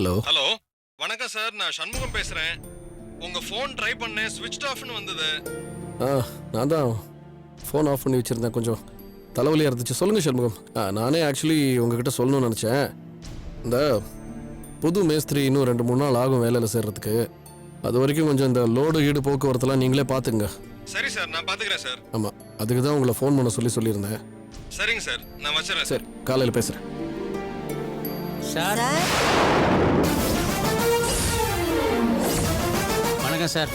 Hello hello வணக்கம் sir, நான் சண்முகம் பேசுறேன். உங்க ஃபோன் ட்ரை பண்ணேன், ஸ்விட்ச் ஆஃப்னு வந்தது. நான் தான் ஃபோன் ஆஃப் பண்ணி வச்சுருந்தேன், கொஞ்சம் தலைவலியாக இருந்துச்சு. சொல்லுங்கள் சண்முகம். நானே ஆக்சுவலி உங்ககிட்ட சொல்லணும்னு நினச்சேன். இந்த புது மேஸ்திரி இன்னும் 2-3 நாள் ஆகும் வேலையில் சேர்றதுக்கு. அது வரைக்கும் கொஞ்சம் இந்த லோடு ஈடு போக்குவரத்துலாம் நீங்களே பார்த்துங்க. சரி சார், நான் பார்த்துக்கிறேன் சார். ஆமாம், அதுக்கு தான் உங்களை ஃபோன் பண்ண சொல்லியிருந்தேன். சரிங்க சார், நான் வச்சுறேன். சரி, காலையில் பேசுகிறேன் சார். வணக்கம் சார்.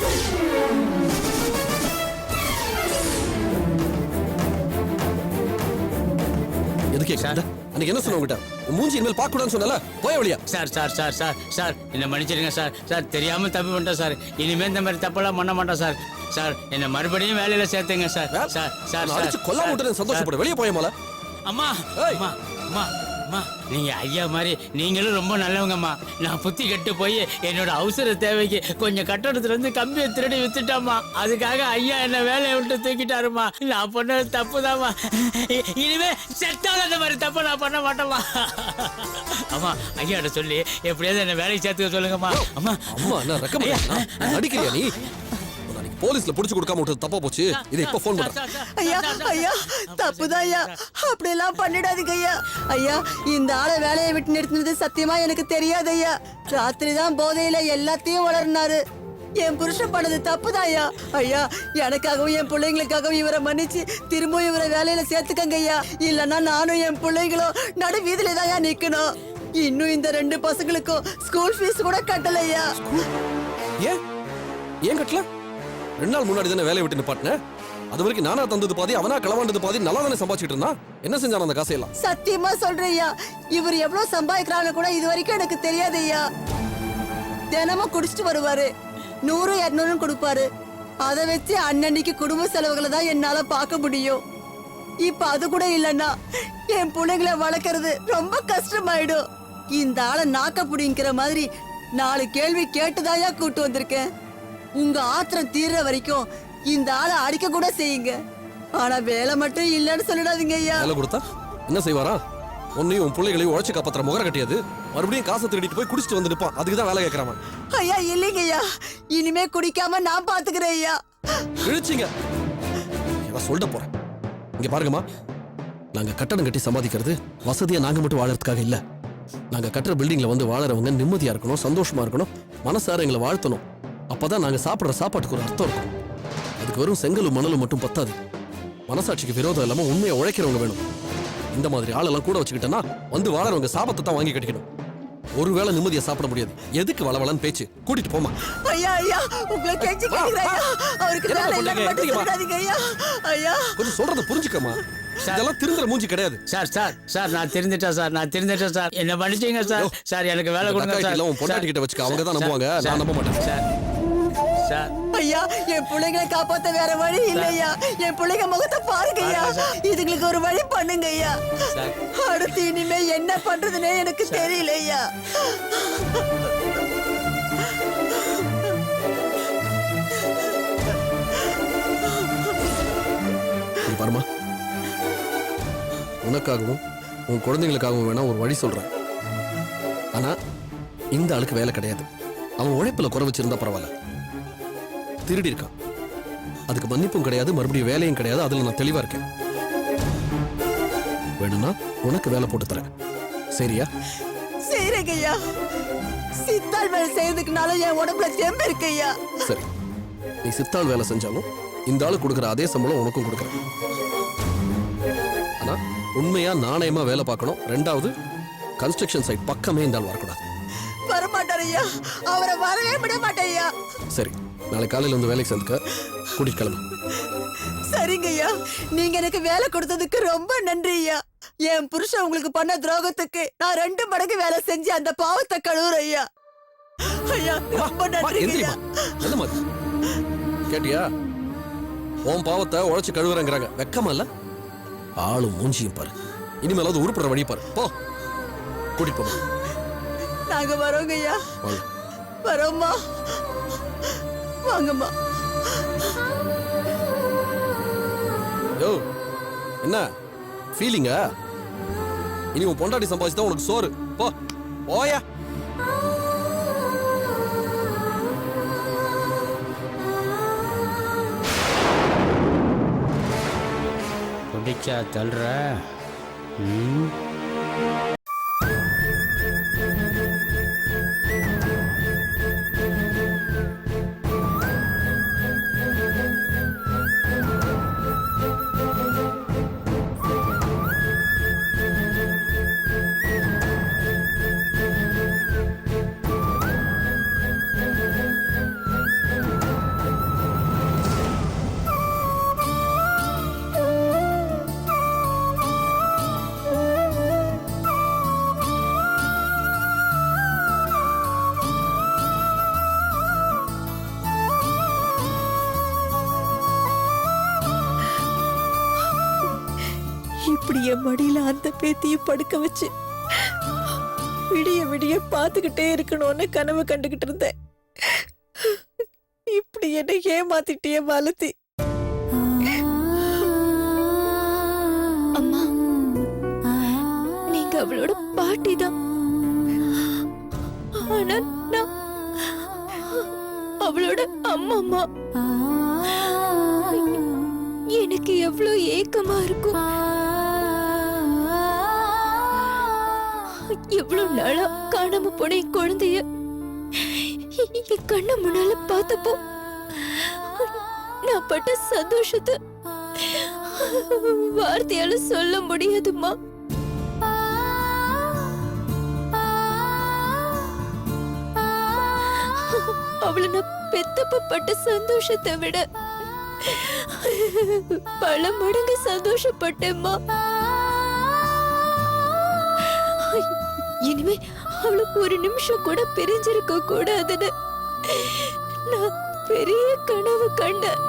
எதுக்கு சார்? அன்னைக்கு என்ன சொன்ன உங்ககிட்ட? மூஞ்சி இனிமேல் பார்க்க கூடாதுன்னு சொன்னல, போய வழியா? Sir sir sir sir sir என்ன மன்னிச்சிடுங்க சார். சார் தெரியாம தப்பு பண்ணிட்டேன் சார். இனிமே இந்த மாதிரி தப்பெல்லாம் பண்ண மாட்டேன் சார். சார் என்ன மறுபடியும் வேலையில சேர்த்துங்க சார். சார் சார் அடிச்சு கொல்லாம விட்டு சந்தோஷப்படு, வெளியே போய போல. அம்மா அம்மா அம்மா அம்மா, நீங்க ஐயா மாதிரி நீங்களும் ரொம்ப நல்லவங்கம்மா. நான் புத்தி கெட்டு போய் என்னோட அவசர தேவைக்கு கொஞ்சம் கட்டடத்துல இருந்து கம்பியை திருடி வித்துட்டாமா. அதுக்காக ஐயா என்ன வேலையை விட்டு தூக்கிட்டாருமா. நான் பண்ணது தப்புதாம்மா. இனிமே செட்டால அந்த மாதிரி தப்ப நான் பண்ண மாட்டேம்மா. அம்மா ஐயாட்ட சொல்லி எப்படியாவது என்ன வேலைக்கு சேர்த்துக்க சொல்லுங்கம்மா. அம்மா அம்மா நான் ரெக்கமெண்ட் நடிக்கிறியா நீ? போலீஸ்ல புடிச்சு கொடுக்காம விட்டது தப்பா போச்சு. இதை இப்ப போன் பண்றேன். ஐயா ஐயா தப்புதான் ஐயா, அப்படி எல்லாம் பண்ணிடாதீங்க ஐயா. ஐயா இந்த ஆளை வேலையை விட்டு நிறுத்தினது சத்தியமா எனக்கு தெரியாது ஐயா. ராத்திரி தான் போதையில எல்லாத்தையும் வளர்னாரு. என் புருஷன் பண்ணது தப்புதான் ஐயா. ஐயா எனக்காகவும் என் பிள்ளைங்களுக்காகவும் இவரை மன்னிச்சு திரும்பவும் இவரை வேலையில சேர்த்துக்கங்க ஐயா. இல்லன்னா நானும் என் பிள்ளைங்களும் நடு வீதியில தான் நிக்கணும். இன்னும் இந்த 2 பசங்களுக்கும் ஸ்கூல் ஃபீஸ் கூட கட்டலையா. ஏன் கட்டல? 2 நாள் முன்னாடி தானே வேலையை விட்டு நிப்பாட்டினேன். அது வரைக்கும் நானா தந்தது பாதி, அவனா களவாண்டது பாதி. நல்லா தானே சம்பாதிச்சுட்டு இருந்தான். என்ன செஞ்சான் அந்த காசையெல்லாம்? சத்தியமா சொல்றேயா, இவர் எவ்வளவு சம்பாதிக்கிறான்னு கூட இது வரைக்கும் எனக்கு தெரியாது ஐயா. தினமும் குடிச்சிட்டு வருவாரு, 100-200 கொடுப்பாரு. அதை வச்சு அன்னன்னைக்கு குடும்ப செலவுகளை தான் என்னால பார்க்க முடியும். இப்ப அது கூட இல்லைன்னா என் பிள்ளைங்களை வளர்க்கறது ரொம்ப கஷ்டமாயிடும். இந்த ஆளை நாக்க புடிங்கிற மாதிரி 4 கேள்வி கேட்டுதாயா கூட்டு வந்திருக்கேன். உங்க ஆத்திரம் தீர்ற வரைக்கும் இந்த ஆளை அடிக்க கூட செய்யுங்க. ஆனா வேலை மட்டும் இல்லன்னு சொல்லிடாதீங்க ஐயா. வேலை கொடுத்தா என்ன செய்வாரா? உன்னையும் உன் பிள்ளைகளையும் உழைச்சு காப்பாத்துற முகர கட்டியது. மறுபடியும் காசை திருடிட்டு போய் குடிச்சிட்டு வந்து நிப்பான். அதுக்கு தான் வேலை கேட்கறான். ஐயா இல்லைங்க ஐயா, இனிமே குடிக்காம நான் பாத்துக்கிறேன் ஐயா. இழுச்சிங்க, நான் சொல்ல போறேன். இங்க பாருங்கம்மா, நாங்க கட்டடம் கட்டி சம்பாதிக்கிறது வசதியா நாங்க மட்டும் வாழறதுக்காக இல்ல. நாங்க கட்டுற பில்டிங்ல வந்து வாழறவங்க நிம்மதியா இருக்கணும், சந்தோஷமா இருக்கணும், மனசார எங்களை வாழ்த்தணும். அப்பதான் நாங்க சாப்பிடுற சாப்பாட்டுக்கு ஒரு அர்த்தம் இருக்கும். அதுக்கு வெறும் செங்கலும் மணலும் மட்டும் பத்தாது. மனசாட்சிக்கு விரோதம் இல்லாம உண்மையை உழைக்கிறவங்க வேணும். இந்த மாதிரி ஆளெல்லாம் கூட வச்சுக்கிட்டேன்னா வந்து வாழறவங்க சாபத்தை தான் வாங்கி கட்டிக்கணும். ஒருவேளை நிம்மதியா சாப்பிட முடியாது. எதுக்கு வளவளன்னு பேச்சு? கூட்டிட்டு போமா. ஐயா ஐயா உங்களை கெஞ்சி கேக்குறேன் ஐயா. அவருக்கு வேலை இல்லன்னு மட்டும் சொல்லாதீங்க ஐயா. ஐயா கொஞ்சம் சொல்றத புரிஞ்சுக்கமா. இதெல்லாம் திருந்துற மூஞ்சி கிடையாது. சார் சார் சார் நான் திருந்துட்டேன் சார். நான் திருந்துட்டேன் சார். என்ன மன்னிச்சீங்க சார். சார் எனக்கு வேலை கொடுங்க சார். இல்ல உன் பொண்டாட்டி கிட்ட வச்சுக்க, அவங்க தான் நம்புவாங்க, நான் நம்ப மாட்டேன் சார். சார் ஐயா என் பிள்ளைங்களை காப்பாத்த வேற வழி இல்லையா. என் பிள்ளைங்க முகத்தை பாருங்க ஐயா. இதுங்களுக்கு ஒரு வழி பண்ணுங்க ஐயா. அடுத்து இனிமே என்ன பண்றதுன்னே எனக்கு தெரியல ஐயா. பாருமா, உனக்காகவும் உன் குழந்தைங்களுக்காகவும் வேணா ஒரு வழி சொல்றேன். ஆனா இந்த ஆளுக்கு வேலை கிடையாது. அவன் உழைப்புல குறை வச்சிருந்தா பரவாயில்ல. திருடி இருக்கான், அதுக்கு மன்னிப்பும் கிடையாது, மறுபடியும் வேலையும் கிடையாது. அதுல நான் தெளிவா இருக்கேன். வேணும்னா உனக்கு வேலை போட்டு தரேன், சரியா? சரிங்க ஐயா. சித்தாள் வேலை செய்யறதுக்குனால என் உடம்புல தெம்பு இருக்கு ஐயா. சரி, நீ சித்தாள் வேலை செஞ்சாலும் இந்த ஆளு கொடுக்குற அதே சம்பளம் உனக்கும் கொடுக்குறேன். ஆனா உண்மையா நாணயமா வேலை பார்க்கணும். 2வது, கன்ஸ்ட்ரக்ஷன் சைட் பக்கமே இந்த ஆள் வரக்கூடாது. வரமாட்டார் ஐயா, அவரை வரவே விட மாட்டேன் ஐயா. சரி, நாளை காலையில வந்து வேலைக்கு சேர்ந்துக்க, கூட்டிட்டு கிளம்பு. சரிங்க ஐயா, நீங்க எனக்கு வேலை கொடுத்ததுக்கு ரொம்ப நன்றி ஐயா. என் புருஷன் உங்களுக்கு பண்ண துரோகத்துக்கு நான் 2 மடங்கு வேலை செஞ்சு அந்த பாவத்தை கழுவுறேன் ஐயா. ஐயா ரொம்ப நன்றி ஐயா. கேட்டியா? உன் பாவத்தை உழைச்சு கழுவுறேங்கிறாங்க. வெக்கமா இல்ல? ஆளும் மூஞ்சியும் பாரு. இனிமேலாவது உருப்படுற வழி பாரு. போ, கூட்டிட்டு போ. நாங்க வரோங்க ஐயா. வரோம்மா. வாங்கம்மா. யோ, என்ன ஃபீலிங்கா? இனி உன் பொண்டாட்டி சம்பாதிச்சுதான் உனக்கு சோறு. போ, போயா. பேச்சா தள்ளுற? ம். இப்படி என் மடியில அந்த பேத்திய படுக்க வச்சு விடிய விடிய பாத்துக்கிட்டே இருக்கணும்னு கனவு கண்டுகிட்டு இருந்தேன். இப்படி என்ன ஏமாத்திட்டிய மாலதி. அம்மா, நீங்க அவளோட பாட்டி தான். ஆனா நான் அவளோட அம்மா. எனக்கு எவ்வளவு ஏக்கமா இருக்கும். எவ்வளவு நாளா காணாம போன என் குழந்தைய என் கண்ணு முன்னால பார்த்தப்போ நான் பட்ட சந்தோஷத்தை வார்த்தையால சொல்ல முடியாதும்மா. அவளை நான் பெத்தப்ப பட்ட சந்தோஷத்தை விட பல மடங்கு சந்தோஷப்பட்டேம்மா. இனிமே அவளை ஒரு நிமிஷம் கூட பிரிஞ்சிருக்க கூடாதுன்னு நான் பெரிய கனவு கண்டேன்.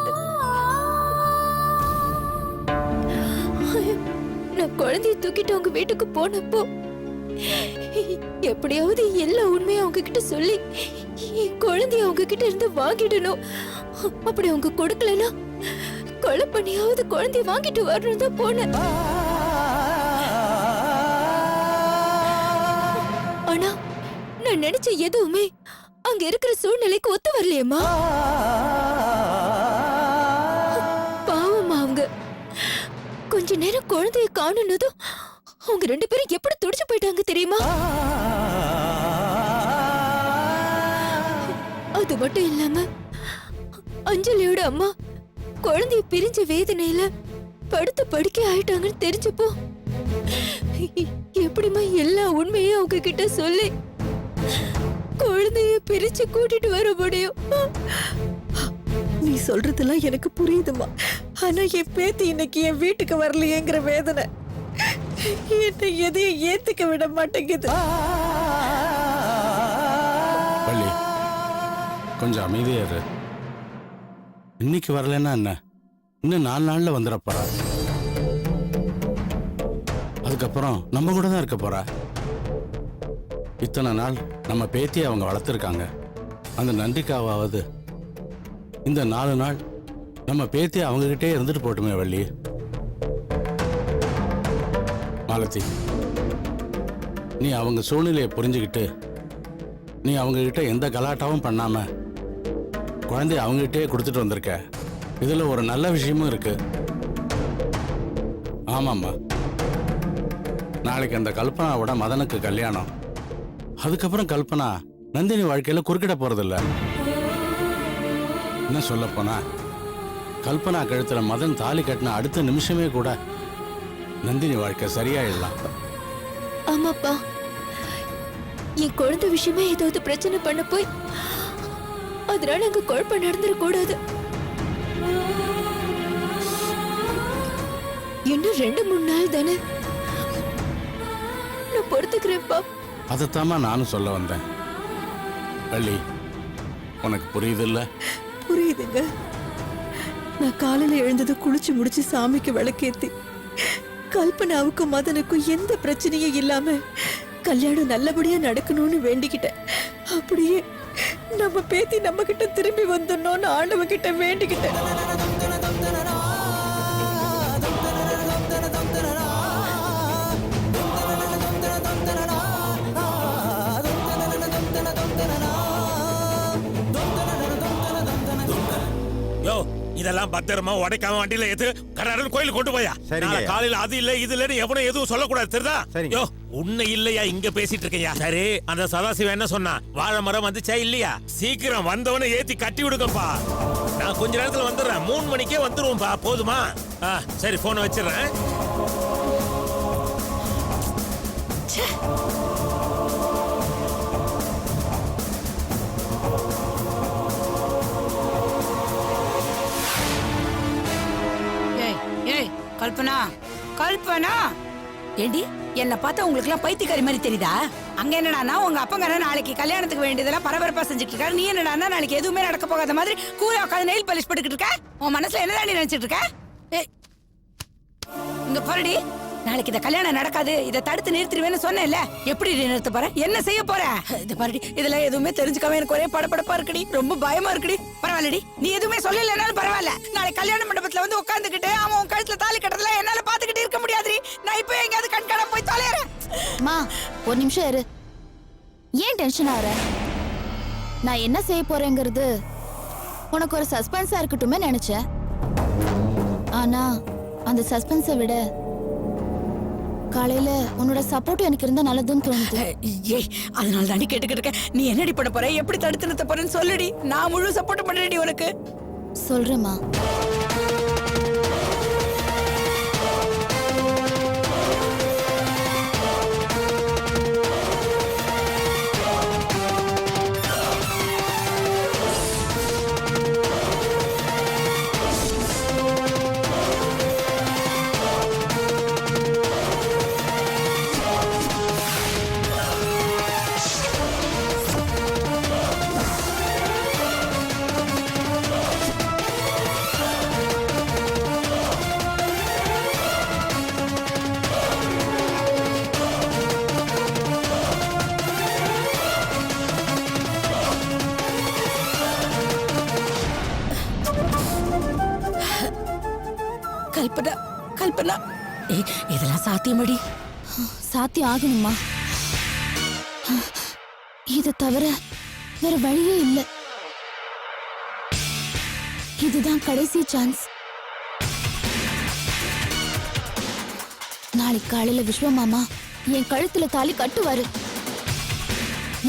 நான் குழந்தைய தூக்கிட்டு அவங்க வீட்டுக்கு போனப்போ எப்படியாவது எல்லா உண்மையும் அவங்க கிட்ட சொல்லி என் குழந்தைய அவங்க கிட்ட இருந்து வாங்கிடணும். அப்படி அவங்க கொடுக்கலன்னா கொலை பண்ணியாவது குழந்தைய வாங்கிட்டு வரணும் தான் போனேன். ஆனா நான் நினைச்ச எதுவுமே அங்க இருக்கிற சூழ்நிலைக்கு ஒத்து வரலையேம்மா. பாவமா அவங்க கொஞ்ச நேரம் குழந்தைய காணுனதும் அவங்க 2 பேரும் எப்படி துடிச்சு போயிட்டாங்க தெரியுமா? அது மட்டும் இல்லாம அஞ்சலியோட அம்மா குழந்தைய பிரிஞ்ச வேதனையில படுத்த படுக்கை ஆயிட்டாங்கன்னு தெரிஞ்சப்போ எப்படிமா எல்லா உண்மையும் அவங்க கிட்ட சொல்லி குழந்தைய பிரிச்சு கூட்டிட்டு வர முடியும்? நீ சொல்றதெல்லாம் எனக்கு புரியுதுமா. ஆனா என் பேத்தி இன்னைக்கு என் வீட்டுக்கு வரலையேங்கிற வேதனை என்னை எதையும் ஏத்துக்க விட மாட்டேங்குது. பள்ளி கொஞ்சம் அமைதியா இரு. இன்னைக்கு வரலன்னா என்ன, இன்னும் 4 நாள்ல வந்துட போறா. அதுக்கப்புறம் நம்ம கூட தான் இருக்க போறா. இத்தனை நாள் நம்ம பேத்தியை அவங்க வளர்த்துருக்காங்க. அந்த நன்றிக்காவது இந்த 4 நாள் நம்ம பேத்தியை அவங்ககிட்டே இருந்துட்டு போட்டுமே வள்ளி. மாலதி, நீ அவங்க சூழ்நிலையை புரிஞ்சுக்கிட்டு நீ அவங்ககிட்ட எந்த கலாட்டாவும் பண்ணாம குழந்தைய அவங்ககிட்டே கொடுத்துட்டு வந்திருக்க. இதுல ஒரு நல்ல விஷயமும் இருக்கு. ஆமாம்மா, நாளைக்கு அந்த கல்பனாவோட மதனுக்கு கல்யாணம். அதுக்கப்புறம் கல்பனா நந்தினி வாழ்க்கையில குறுக்கிட போறதில்ல. என்ன சொல்ல போனா கல்பனா கழுத்துல மதன் தாலி கட்டின அடுத்த நிமிஷமே கூட நந்தினி வாழ்க்கை சரியாயிடலாம். ஆமாப்பா, என் குழந்தை விஷயமா ஏதாவது பிரச்சனை பண்ண போய் அதனால அங்க குழப்பம் நடந்துடக்கூடாது. இன்னும் 2-3 நாள் தானே, நான் பொறுத்துக்கிறேன்ப்பா. அதைத்தாம்மா நானும் சொல்ல வந்தேன். வள்ளி, உனக்கு புரியுதில்ல? புரியுதுங்க. நான் காலையில எழுந்தது குளிச்சு முடிச்சு சாமிக்கு விளக்கேத்தி கல்பனாவுக்கும் மதனுக்கும் எந்த பிரச்சனையும் இல்லாம கல்யாணம் நல்லபடியா நடக்கணும்னு வேண்டிக்கிட்டேன். அப்படியே நம்ம பேத்தி நம்ம கிட்ட திரும்பி வந்துடணும்னு ஆண்டவ கிட்ட வேண்டிக்கிட்டேன். யோ, இத இதெல்லாம் பத்திரமா உடைக்காம வண்டியில ஏத்து கடற்கரை கோயிலுக்கு கொண்டு போயா. சரிங்க. காலையில அது இல்ல இது இல்லன்னு எவனும் எதுவும் சொல்லக்கூடாது தெரியுதா? சரிங்க. யோ உன்னை இல்லையா இங்க பேசிட்டு இருக்கையா. சரி அந்த சதாசிவம் என்ன சொன்னா? வாழை மரம் வந்துச்சா இல்லையா? சீக்கிரம் வந்தவனை ஏத்தி கட்டி விடுங்கப்பா. நான் கொஞ்ச நேரத்துல வந்துடுறேன். 3 மணிக்கே வந்துருவோம்பா. போதுமா? சரி போனை வச்சிடுறேன். ஏய் ஏய் கல்பனா கல்பனா ஏண்டி என்ன பார்த்தா உங்களுக்கு எல்லாம் பைத்தியக்காரி மாதிரி தெரியுதா? அங்க என்னடானா உங்க அப்பங்கற நாளைக்கு கல்யாணத்துக்கு வேண்டியதெல்லாம் பரபரப்பா செஞ்சுட்டு இருக்காரு. நீ என்னடானா நாளைக்கு எதுவுமே நடக்க போகாத மாதிரி கூலா உட்காந்து நெயில் பாலிஷ் போட்டுக்கிட்டு இருக்க. உன் மனசுல என்னதான் நினைச்சிட்டு இருக்க? ஏய் இங்க பாருடி, நாளைக்கு இந்த கல்யாணம் நடக்காது, இதை தடுத்து நிறுத்திடுவேன்னு சொன்னேன்ல. எப்படி நிறுத்த போற? என்ன செய்ய போற? இது பாருடி, இதெல்லாம் எதுவுமே தெரிஞ்சுக்காம எனக்கு ஒரே படபடப்பா இருக்குடி, ரொம்ப பயமா இருக்குடி. பரவாயில்லடி, நீ எதுவுமே சொல்லலைனாலும் பரவாயில்ல. நாளைக்கு கல்யாண மண்டபத்துல வந்து உட்காந்துக்கிட்டு அவன் உன் கழுத்துல தாலி கட்டுறதுல என்னால பாத்துக்கிட்டு இருக்க முடியாதுடி. நான் இப்போ எங்கேயாவது கண்காண போய் தொலைறேன். மா ஒரு நிமிஷம் இரு. ஏன் டென்ஷன் ஆற? நான் என்ன செய்ய போறேங்கிறது உனக்கு ஒரு சஸ்பென்ஸா இருக்கட்டுமே நினைச்சேன். ஆனா அந்த சஸ்பென்ஸை விட காலையில உன்னோட சப்போர்ட் எனக்கு இருந்தா நல்லதுன்னு தோணுது. ஏய் அதனால தாண்டி கேட்டுக்கிட்டு இருக்க. நீ என்னடி பண்ண போற? எப்படி தடுத்து நிறுத்த போறேன்னு சொல்லுடி. நான் முழு சப்போர்ட் பண்றேன்டி உனக்கு. சொல்றேம்மா. கல்பனா கல்பனா, ஏய் இதெல்லாம் சாத்தியமடி? சாத்தியம் ஆகணுமா? இதை தவிர வேற வழியே இல்லை. இதுதான் கடைசி சான்ஸ். நாளைக்கு காலையில விஸ்வமாமா என் கழுத்துல தாலி கட்டுவாரு.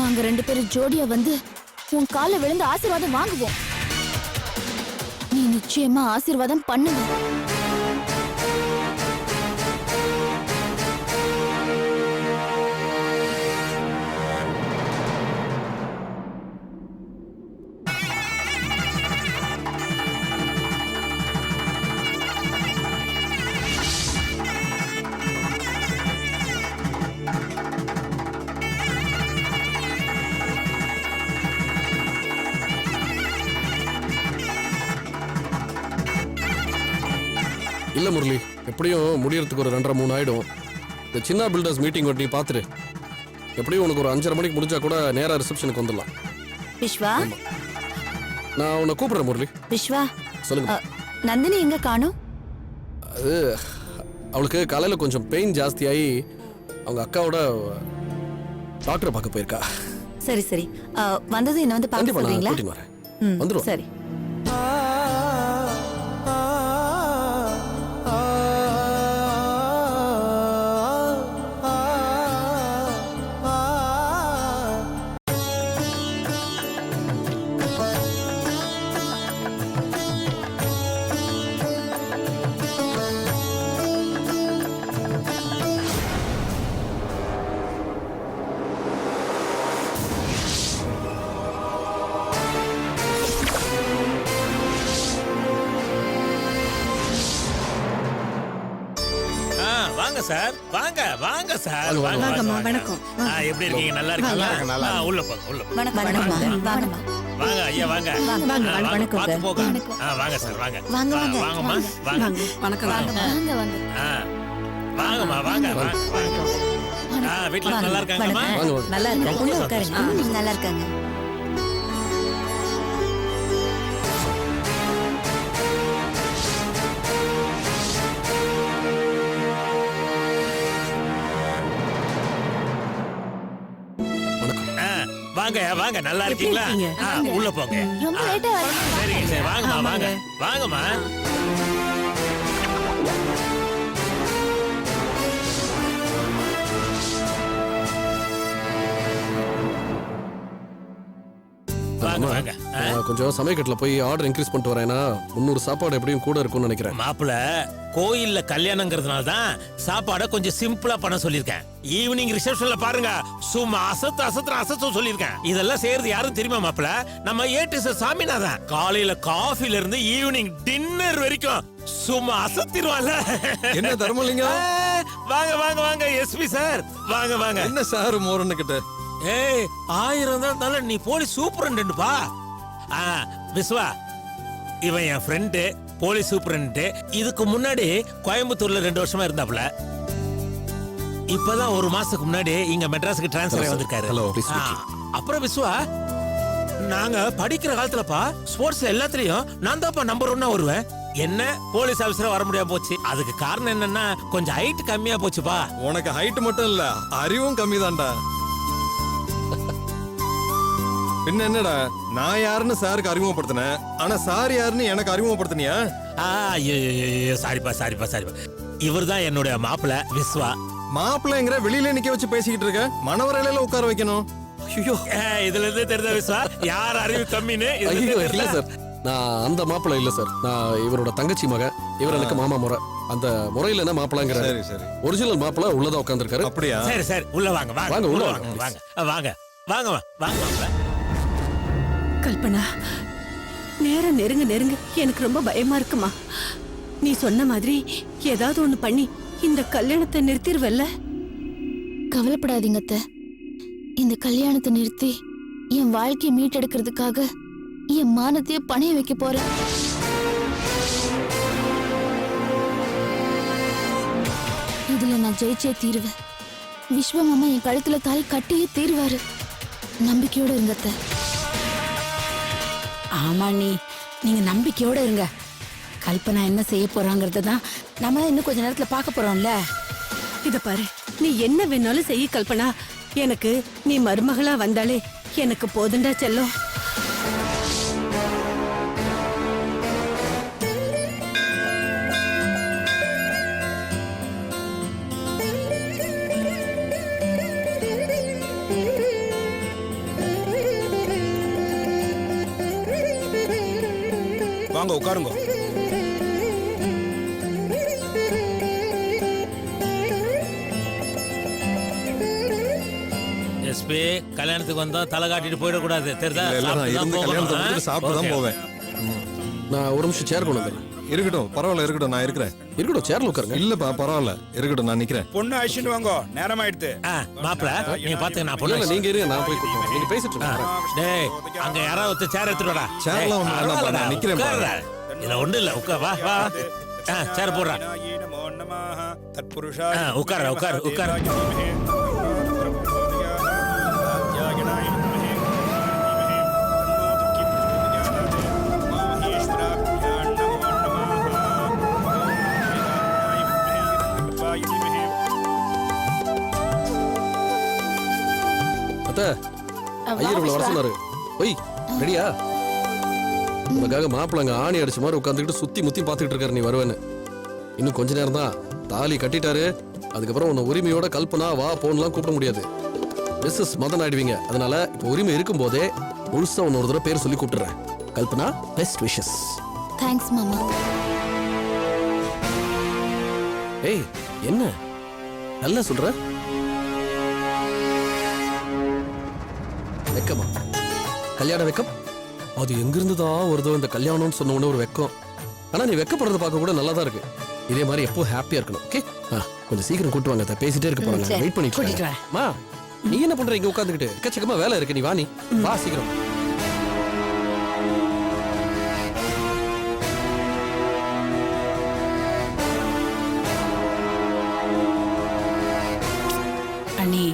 நாங்க 2 பேரும் ஜோடியா வந்து உன் கால விழுந்து ஆசீர்வாதம் வாங்குவோம். நீ நிச்சயமா ஆசீர்வாதம் பண்ணுங்க. இல்ல முரளி, எப்படியும் முடியறதுக்கு ஒரு 2:30-3 ஆயிடும். இந்த சின்ன பில்டர்ஸ் மீட்டிங் ஒட்டி பார்த்துட்டு எப்படியும் உனக்கு ஒரு 5:30 மணிக்கு முடிஞ்சா கூட நேரா ரிசப்ஷனுக்கு வந்துடலாம். விஸ்வா நான் உன்னை கூப்பிடுறேன் முரளி. விஸ்வா சொல்லுங்க. நந்தினி எங்க காணோம்? அது அவளுக்கு காலையில கொஞ்சம் பெயின் ஜாஸ்தியாகி அவங்க அக்காவோட டாக்டரை பார்க்க போயிருக்கா. சரி சரி, வந்தது என்ன வந்து கண்டிப்பா பார்க்க நான் சொல்றீங்களா? கூட்டின்னு வரேன். வந்துருவோம். சரி. வாங்க சார், வாங்க வாங்க சார், வாங்க, வாங்கம்மா, வணக்கம். எப்படி இருக்கீங்க? நல்லா இருக்கீங்களா? உள்ள போங்க, உள்ள போங்க. வணக்கம் வாங்கம்மா. வாங்க ஐயா, வாங்க. வணக்கம். பார்த்து போங்க. வாங்க சார், வாங்க. வாங்கம்மா, வாங்க. வணக்கம் வாங்க வாங்க. வாங்கம்மா, வாங்க, வாங்க, வாங்க. வீட்டுல நல்லா இருக்காங்கம்மா? வாங்க வாங்க. நல்லா இருக்காங்க. உள்ள உட்காருங்க. நல்லா இருக்காங்க. வாங்க வாங்க நல்லா இருக்கீங்களா உள்ள போங்க ரொம்ப லேட்டா வரீங்க. சரிங்க சரி வாங்கம்மா வாங்க வாங்கம்மா வாங்க வாங்க கொஞ்சம் சமயக்கட்டுல போய் ஆர்டர் இன்க்ரீஸ் பண்ணிட்டு வரேன். ஏன்னா 300 சாப்பாடு எப்படியும் கூட இருக்கும்னு நினைக்கிறேன். மாப்பிள கோயில்ல கல்யாணங்கிறதுனால தான் சாப்பாடை கொஞ்சம் சிம்பிளா பண்ண சொல்லியிருக்கேன். ஈவினிங் ரிசப்ஷன்ல பாருங்க சும்மா அசத்து சொல்லியிருக்கேன். இதெல்லாம் செய்யறது யாரும் தெரியுமா மாப்பிள? நம்ம ஏடிஎஸ் சாமிநாதன். காலையில காஃபில இருந்து ஈவினிங் டின்னர் வரைக்கும் சும்மா அசத்திடுவான்ல. என்ன தர்மலிங்கம்? வாங்க வாங்க வாங்க எஸ்பி சார் வாங்க வாங்க. என்ன சார் மோரன்னு கிட்ட? ஏய் 1000 தான் இருந்தாலும் நீ போலீஸ் சூப்பரண்டன்ட்பா. விஸ்வா இவன் என் ஃப்ரெண்டு போலீஸ் சூப்பரண்ட். இதுக்கு முன்னாடி கோயம்புத்தூர்ல 2 வருஷமா இருந்தாப்ல. இப்பதான் 1 மாசத்துக்கு முன்னாடி இங்க மெட்ராஸுக்கு டிரான்ஸ்ஃபர் ஆகி வந்திருக்காரு. Hello, please speak. அப்புறம் விஸ்வா நாங்க படிக்கிற காலத்துலப்பா ஸ்போர்ட்ஸ்ல எல்லாத்துலயும் நான் தான்ப்பா நம்பர் 1 வருவேன். என்ன போலீஸ் ஆபீசரா வர முடியாம போச்சு. அதுக்கு காரணம் என்னன்னா கொஞ்சம் ஹைட் கம்மியா போச்சுப்பா. உனக்கு ஹைட் மட்டும் இல்ல அறிவும் கம்மிதான்டா. பின்ன என்னடா நான் யாருன்னு சாருக்கு அறிமுகப்படுத்தினேன். ஆனா சார் யாருன்னு எனக்கு அறிமுகப்படுத்தினியா? சாரிப்பா இவர்தான் என்னுடைய மாப்பிள்ள விஸ்வா. மாப்பிள்ளைங்கிற வெளியில நிக்க வச்சு பேசிக்கிட்டு இருக்க, மணவரையில உட்கார வைக்கணும். ஐயோ இதுல இருந்து தெரிஞ்ச விஸ்வா யார் அறிவு கம்மின்னு இல்ல சார், நான் அந்த மாப்பிள்ளை இல்ல சார். நான் இவரோட தங்கச்சி மகன். இவர் எனக்கு மாமா முறை. அந்த முறையில என்ன மாப்பிள்ளைங்கிற சரி சரி ஒரிஜினல் மாப்பிள்ளை உள்ளதா உட்கார்ந்திருக்காரு. அப்படியா? சரி சரி உள்ள வாங்க வாங்க வாங்க, உள்ள உள்ள வாங்க, வாங்க வாங்க வாங்க வாங்க வாங்க. கல்பனா, நேரம் நெருங்க எனக்கு ரொம்ப பயமா இருக்குமா. நீ சொன்ன மாதிரி ஏதாவது ஒண்ணு பண்ணி இந்த கல்யாணத்தை நிறுத்திடுவல்ல? கவலைப்படாதீங்க அத்தை. இந்த கல்யாணத்தை நிறுத்தி என் வாழ்க்கையை மீட்டெடுக்கிறதுக்காக என் மானத்தையே பணைய வைக்க போறேன். இதுல நான் ஜெயிச்சே தீருவேன். விஸ்வமாமா என் கழுத்துல தாலி கட்டியே தீருவாரு. நம்பிக்கையோட இருங்க அத்தை. ஆமா நீங்க நம்பிக்கையோட இருங்க. கல்பனா என்ன செய்ய போறாங்கறத தான் நம்ம இன்னும் கொஞ்ச நேரத்துல பார்க்க போறோம்ல. இத பாரு, நீ என்ன வேணாலும் செய்ய கல்பனா. எனக்கு நீ மருமகளா வந்தாலே எனக்கு போதுண்டா செல்லம். வாங்க உட்காருங்க. எஸ்பி கல்யாணத்துக்கு வந்தா தலை காட்டிட்டு போயிடக்கூடாது தெரியுதா? சாப்பிட்டு தான் போவேன். நான் ஒரு நிமிஷம் சேர் கொண்டு வந்தேன். இருக்கட்டும் பரவாயில்ல, இருக்கட்டும் நான் இருக்கிறேன். இருக்கட்டும் சேர்ல உட்காருங்க. இல்லப்பா பரவாயில்ல, இருக்கட்டும் நான் நிக்கிறேன். பொண்ணு அழிச்சுட்டு வாங்க, நேரம் ஆயிடுது. மாப்பிள நீங்க பாத்துக்க நான் இல்ல, பொண்ணு. நீங்க இருங்க, நான் போய் கூப்பிடுறேன். நீங்க பேசிட்டு இருங்க. டேய் அங்க யாராவது ஒருத்தர் சேர் எடுத்துட்டு வாடா. சேர்லாம் ஒண்ணும் வேணாம்ப்பா, நான் நிக்கிறேன் பாரு. இல்ல ஒண்ணு இல்ல உட்கார் வா வா. சேர் போடுறா. உட்கார உட்கார் உட்கார். அத்தை, ஐயர் இவ்வளவு வர சொன்னாரு. ஒய் ரெடியா? உனக்காக மாப்பிள்ளங்க ஆணி அடிச்ச மாதிரி உட்காந்துக்கிட்டு சுத்தி முத்தி பாத்துக்கிட்டு இருக்காரு நீ வருவேன்னு. இன்னும் கொஞ்ச நேரம் தான். தாலி கட்டிட்டாரு. அதுக்கப்புறம் உன்னை உரிமையோட கல்பனா வா போன்லாம் கூப்பிட முடியாது. மிஸ்ஸஸ் மதன் ஆயிடுவீங்க. அதனால இப்போ உரிமை இருக்கும் போதே முழுசா உன்ன ஒரு தடவை பேர் சொல்லி கூப்பிட்டுறேன். Kalpana, best wishes. தேங்க்ஸ் மாமா. ஏய் என்ன நல்லா சொல்ற? வெக்கமா? கல்யாண வெக்கம்? அது எங்கிருந்துதான் வருதோ இந்த கல்யாணம்னு சொன்ன உடனே ஒரு வெக்கம். ஆனா நீ வெக்கப்படுறத பார்க்க கூட நல்லா தான் இருக்கு. இதே மாதிரி எப்போ ஹாப்பியா இருக்கணும். ஓகே, கொஞ்சம் சீக்கிரம் கூட்டு வாங்க. பேசிட்டே இருக்க போறாங்க. வெயிட் பண்ணிட்டு மா. நீ என்ன பண்ற இங்க உட்காந்துக்கிட்டு? எக்கச்சக்கமா வேலை இருக்கு. நீ வா, நீ வா சீக்கிரம். அண்ணி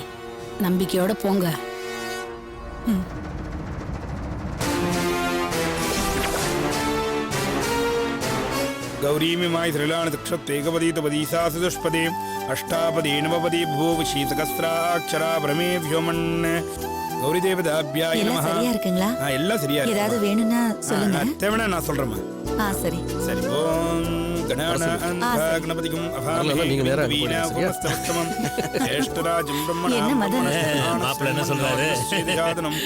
நம்பிக்கையோட போங்க. गौरीमिमाय त्रिलानतिक्षत्वेकपदीतपदी सा सदुष्पदे अष्टापदी नवपदी भूव शीतकस्त्राक्षरा भ्रमे व्योमन् கௌரி தேவதாபியாய எல்லாம் நமஹ. சரியா இருக்குங்களா? எல்லாம் சரியா இருக்கு. ஏதாவது வேணும்னா சொல்லுங்க. தேவனா நான் சொல்றேம்மா. சரி. சரி. ஓம் கணபதிக்கும் வரலன்னா நீங்க நேரா அங்க போயிடுங்க, சரியா? ஜேஷ்டராஜம் என்ன மதன்? மாப்பிள்ளை என்ன சொல்றாரு? பிரம்மணாம்